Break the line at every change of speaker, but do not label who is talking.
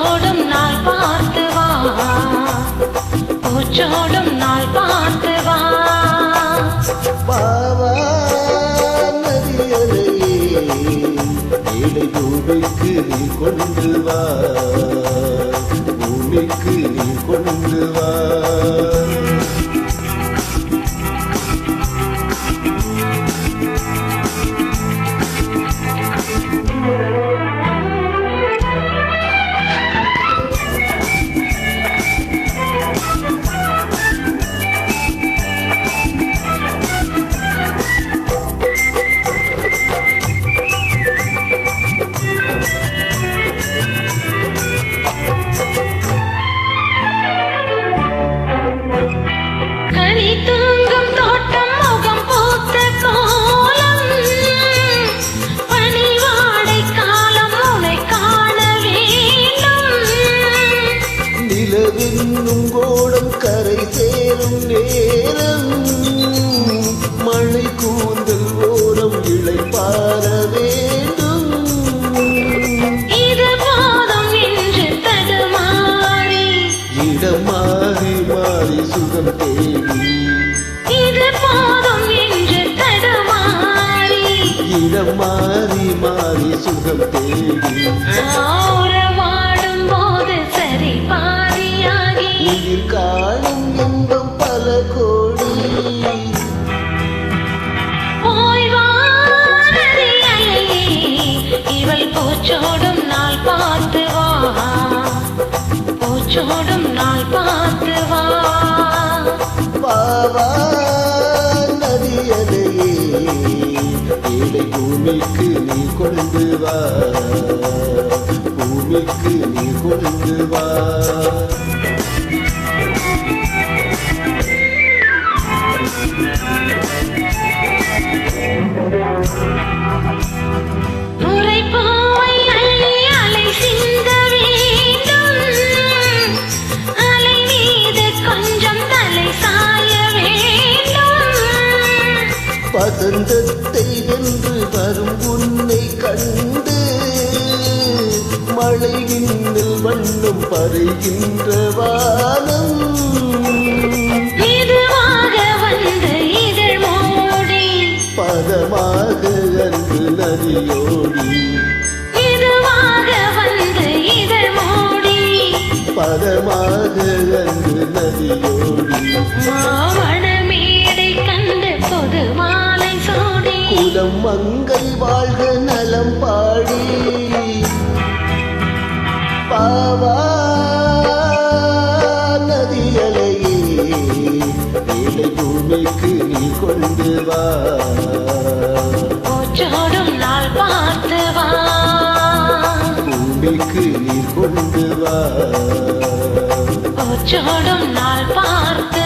பூச்சோடும் நாள் பார்த்து வா, பூச்சோடும் நாள் பார்த்து வா.
பாவா நதியலையே ஏழை பூமிக்கு நீ கொண்டு வா, பூமிக்கு நீ கொண்டு வா. நிலவென்னும் கோடம் கரை சேரும் நேரம், மழை கூந்தல் ஓரம் இளைப்பாற வேண்டும்.
இது போதும் என்று தடுமாறி,
இடம் மாறி மாறி சுகம் தேடி,
இது போதும் என்று தடுமாறி,
இடம் மாறி மாறி சுகம் தேடி.
உறவாடும் போது சரி பாதியாகி
உயிர் காணும் இன்பம் பல கோடி.
ஓய்வானது அலையே, இவள் பூச்சோடும் நாள் பார்த்து வா, பூச்சோடும் நாள் பார்த்து வா.
பாவா நதியலையே ஏழை பூமிக்கு நீ கொண்டு வா, பூமிக்கு நீ கொண்டு வா.
நுரைப்பூவை அள்ளி அலை சிந்த வேண்டும், அலை மீது கொஞ்சம் தலை சாய வேண்டும்.
வசந்தத்தை வென்று வரும் உன்னை கண்டு, மழையின்னில் வண்ணம் பருகின்ற வானம்.
மெதுவாக வந்து இதழ் மூடி,
பதமாக அன்று நதியோடி,
மெதுவாக வந்து இதழ் மூடி,
பதமாக அன்று நதியோடி.
மாவன மேடை கண்டு பொது மாலை சூடி,
குலம் மங்கை வாழ்க நலம் பாடி. பாவா நதியலையே ஏழை பூமிக்கு நீ கொண்டு வா,
பூச்சோடும் நாள் பார்த்து வா,
பூமிக்கு நீ கொண்டு வா.
பூச்சோடும் நாள் பார்த்து